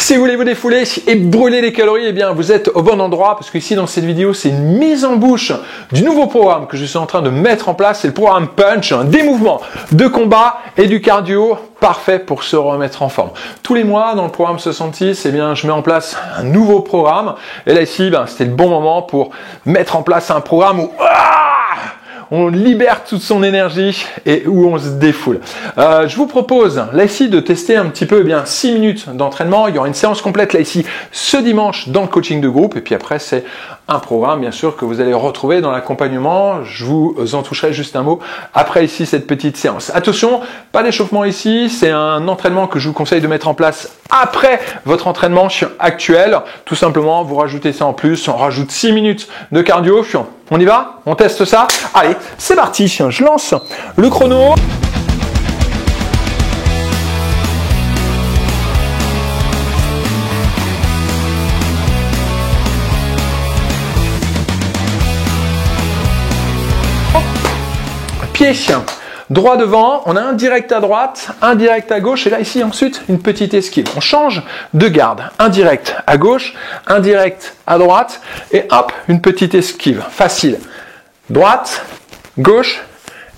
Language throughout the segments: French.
Si vous voulez vous défouler et brûler les calories, eh bien vous êtes au bon endroit parce que ici dans cette vidéo, c'est une mise en bouche du nouveau programme que je suis en train de mettre en place. C'est le programme Punch, des mouvements de combat et du cardio parfait pour se remettre en forme. Tous les mois dans le programme 66, eh bien je mets en place un nouveau programme et là ici, c'était le bon moment pour mettre en place un programme où on libère toute son énergie et où on se défoule. Je vous propose là ici de tester un petit peu 6 minutes d'entraînement. Il y aura une séance complète là ici ce dimanche dans le coaching de groupe et puis après c'est un programme bien sûr que vous allez retrouver dans l'accompagnement. Je vous en toucherai juste un mot après ici cette petite séance. Attention, pas d'échauffement ici, c'est un entraînement que je vous conseille de mettre en place après votre entraînement actuel. Tout simplement, vous rajoutez ça en plus, on rajoute 6 minutes de cardio. On y va? On teste ça? Allez, c'est parti, je lance le chrono. Pied droit devant, on a un direct à droite, un direct à gauche, et là ici ensuite une petite esquive. On change de garde, un direct à gauche, un direct à droite, et hop, une petite esquive, facile. Droite, gauche,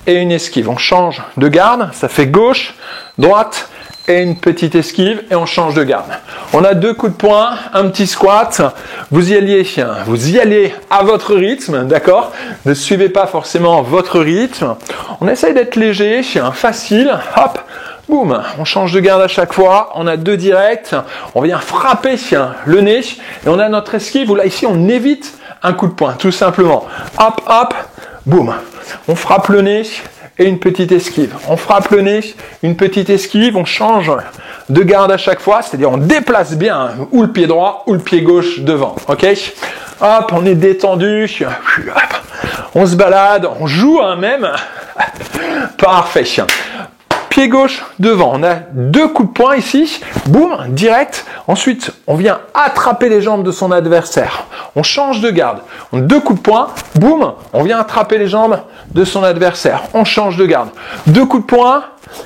et une esquive. On change de garde, ça fait gauche, droite, et une petite esquive, et on change de garde. On a 2 coups de poing, un petit squat, vous y allez à votre rythme, d'accord? Ne suivez pas forcément votre rythme. On essaye d'être léger, facile, hop, boum, on change de garde à chaque fois, on a 2 directs, on vient frapper le nez, et on a notre esquive, où là ici on évite un coup de poing, tout simplement. Hop, hop, boum, on frappe le nez, et une petite esquive. On frappe le nez, une petite esquive, on change de garde à chaque fois, c'est-à-dire on déplace bien ou le pied droit ou le pied gauche devant, ok? Hop, on est détendu, hop, on se balade, on joue même, parfait. Pied gauche devant, on a 2 coups de poing ici, boum, direct. Ensuite, on vient attraper les jambes de son adversaire. On change de garde. 2 coups de poing, boum, on vient attraper les jambes de son adversaire. On change de garde. 2 coups de poing,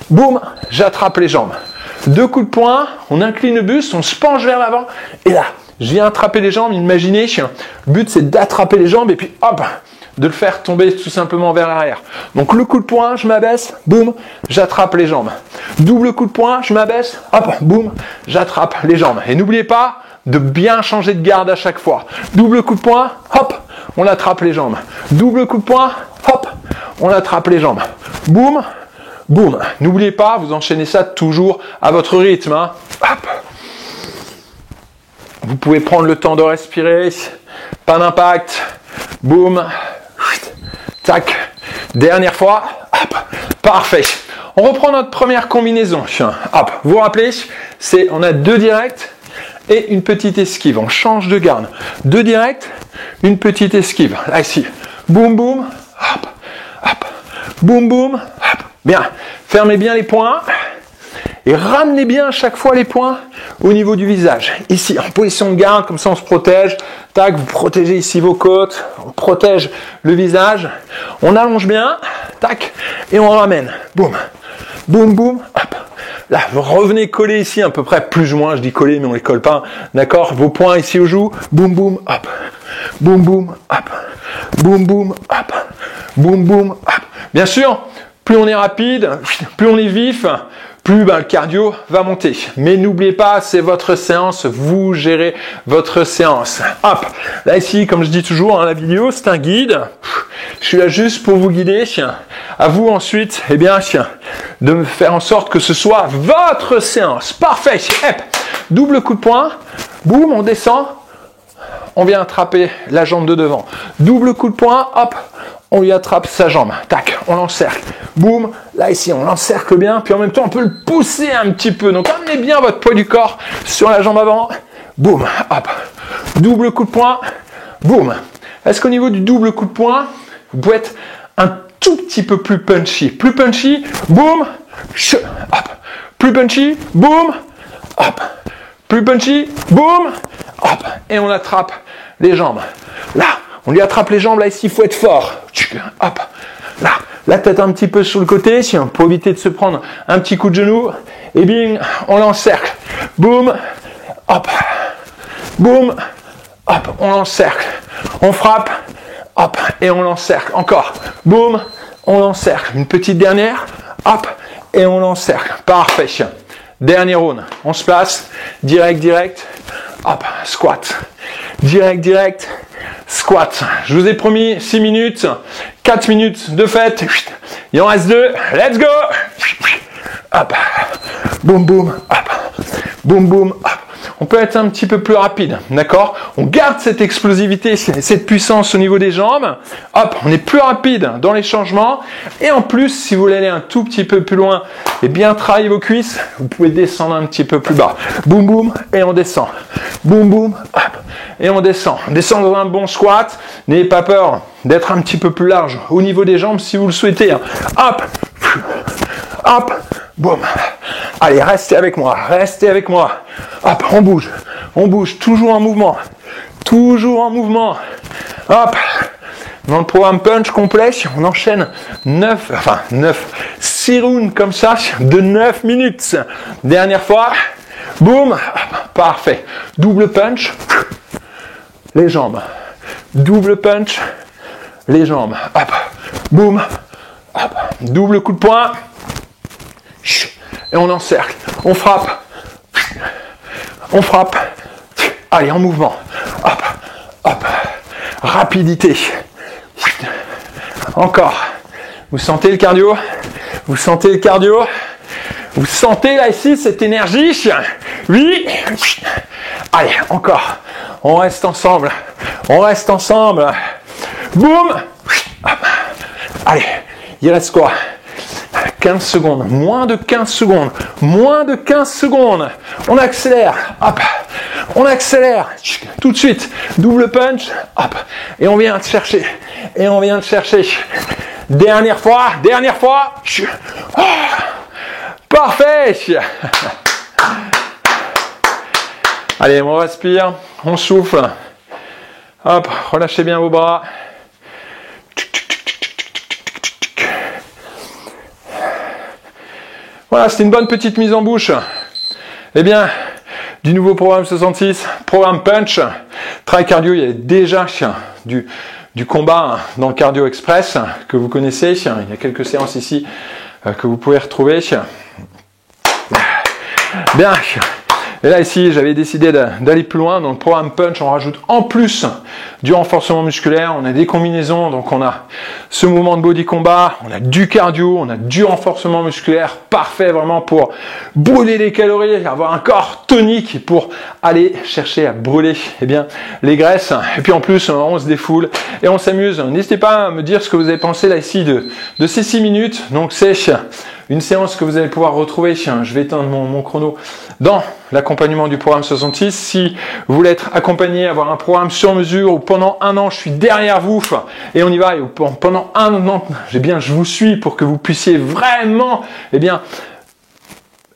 boum, j'attrape les jambes. 2 coups de poing, on incline le buste, on se penche vers l'avant. Et là, je viens attraper les jambes. Imaginez, le but c'est d'attraper les jambes et puis hop, de le faire tomber tout simplement vers l'arrière. Donc le coup de poing, je m'abaisse, boum, j'attrape les jambes. Double coup de poing, je m'abaisse, hop, boum, j'attrape les jambes. Et n'oubliez pas de bien changer de garde à chaque fois. Double coup de poing, hop, on attrape les jambes. Double coup de poing, hop, on attrape les jambes. Boum, boum. N'oubliez pas, vous enchaînez ça toujours à votre rythme. Hop. Vous pouvez prendre le temps de respirer, pas d'impact. Boum. Tac, dernière fois, hop, parfait. On reprend notre première combinaison. Hop, vous vous rappelez, on a 2 directs et une petite esquive. On change de garde. 2 directs, une petite esquive. Là ici, boum boum, hop, hop, boum boum, hop. Bien, fermez bien les poings et ramenez bien à chaque fois les poings au niveau du visage. Ici, en position de garde, comme ça on se protège. Tac, vous protégez ici vos côtes, on protège le visage. On allonge bien, tac, et on ramène. Boum, boum, boum, hop. Là, vous revenez coller ici à peu près, plus ou moins, je dis coller, mais on les colle pas. D'accord, vos poings ici aux joues, boum, boum, hop. Boum, boum, hop. Boum, boum, hop. Boum, boum, hop. Bien sûr, plus on est rapide, plus on est vif, plus le cardio va monter. Mais n'oubliez pas, c'est votre séance, vous gérez votre séance. Hop, là ici, comme je dis toujours, la vidéo, c'est un guide. Je suis là juste pour vous guider. À vous ensuite, de me faire en sorte que ce soit votre séance. Parfait. Hop, double coup de poing, boum, on descend. On vient attraper la jambe de devant. Double coup de poing, hop, on lui attrape sa jambe. Tac, on l'encercle. Boum, là ici, on l'encercle bien. Puis en même temps, on peut le pousser un petit peu. Donc amenez bien votre poids du corps sur la jambe avant. Boum, hop. Double coup de poing. Boum. Est-ce qu'au niveau du double coup de poing, vous pouvez être un tout petit peu plus punchy. Plus punchy, boum, hop. Plus punchy, boum, hop. Plus punchy, boum, hop. Et on attrape les jambes. Là, on lui attrape les jambes. Là, ici, il faut être fort. Hop. Là, la tête un petit peu sur le côté, pour éviter de se prendre un petit coup de genou. Et bing, on l'encercle. Boum, hop, boum, hop, on l'encercle, on frappe, hop, et on l'encercle, encore, boum, on l'encercle, une petite dernière, hop, et on l'encercle, parfait. Dernier round, on se place, direct, hop, squat, direct, squat. Je vous ai promis 6 minutes, 4 minutes de fête, il en reste 2, let's go, hop, boum, boum, hop, boum, boum, hop. On peut être un petit peu plus rapide, d'accord? On garde cette explosivité, cette puissance au niveau des jambes. Hop, on est plus rapide dans les changements. Et en plus, si vous voulez aller un tout petit peu plus loin et bien travailler vos cuisses, vous pouvez descendre un petit peu plus bas. Boum, boum, et on descend. Boum, boum, hop, et on descend. On descend dans un bon squat. N'ayez pas peur d'être un petit peu plus large au niveau des jambes si vous le souhaitez. Hop, hop, boum. Allez, restez avec moi, Hop, on bouge, toujours en mouvement. Hop, dans le programme punch complet, on enchaîne 6 rounds comme ça, de 9 minutes. Dernière fois, boum, hop, parfait. Double punch, les jambes. Double punch, les jambes. Hop, boum, hop, double coup de poing. Et on encercle, on frappe, allez, en mouvement, hop, hop, rapidité, encore, vous sentez le cardio, vous sentez là ici cette énergie, oui, allez, encore, on reste ensemble, boum, hop. Allez, il reste quoi? 15 secondes, moins de 15 secondes, on accélère, hop, tout de suite, double punch, hop, et on vient de chercher, dernière fois, oh, parfait, allez, on respire, on souffle, hop, relâchez bien vos bras. Voilà, c'était une bonne petite mise en bouche. Eh bien, du nouveau programme 66, programme punch, travail cardio, il y a déjà du combat dans le Cardio Express que vous connaissez. Il y a quelques séances ici que vous pouvez retrouver. Bien. Et là, ici, j'avais décidé d'aller plus loin. Dans le programme punch, on rajoute en plus du renforcement musculaire. On a des combinaisons. Donc, on a ce mouvement de body combat. On a du cardio. On a du renforcement musculaire. Parfait, vraiment, pour brûler les calories, avoir un corps tonique pour aller chercher à brûler, eh bien, les graisses. Et puis, en plus, on se défoule et on s'amuse. N'hésitez pas à me dire ce que vous avez pensé, là, ici, de ces 6 minutes. Donc, c'est une séance que vous allez pouvoir retrouver. Je vais éteindre mon chrono dans l'accompagnement du programme 66. Si vous voulez être accompagné, avoir un programme sur mesure où pendant 1 an, je suis derrière vous et on y va, et pendant 1 an, eh bien, je vous suis pour que vous puissiez vraiment, eh bien,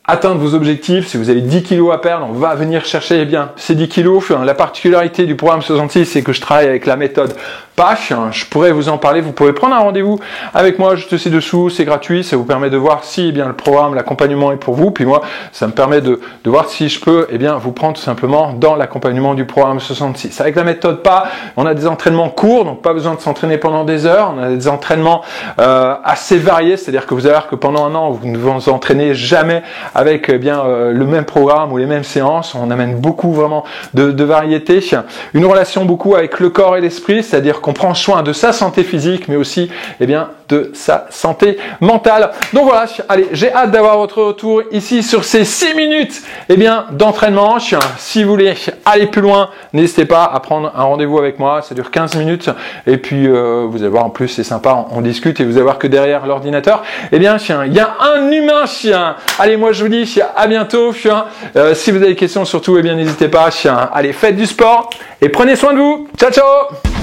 atteindre vos objectifs. Si vous avez 10 kilos à perdre, on va venir chercher, eh bien, ces 10 kilos. La particularité du programme 66, c'est que je travaille avec la méthode PASH. Je pourrais vous en parler. Vous pouvez prendre un rendez-vous avec moi juste ci-dessous. C'est gratuit. Ça vous permet de voir si, eh bien, le programme, l'accompagnement est pour vous. Puis moi, ça me permet de voir si je peux, eh bien, vous prendre tout simplement dans l'accompagnement du programme 66. Avec la méthode PASH, on a des entraînements courts, donc pas besoin de s'entraîner pendant des heures. On a des entraînements assez variés. C'est-à-dire que vous allez voir que pendant 1 an, vous ne vous entraînez jamais avec, eh bien, le même programme ou les mêmes séances. On amène beaucoup vraiment de variété. Une relation beaucoup avec le corps et l'esprit, c'est-à-dire qu'on prend soin de sa santé physique, mais aussi, eh bien, de sa santé mentale. Donc voilà, allez, j'ai hâte d'avoir votre retour ici sur ces 6 minutes, eh bien, d'entraînement. Si vous voulez aller plus loin, n'hésitez pas à prendre un rendez-vous avec moi. Ça dure 15 minutes. Et puis, vous allez voir, en plus, c'est sympa, on discute et vous allez voir que derrière l'ordinateur, eh bien, il y a un humain. Allez, moi, je vous dis à bientôt. Si vous avez des questions, surtout, eh bien, n'hésitez pas. Allez, faites du sport et prenez soin de vous. Ciao, ciao!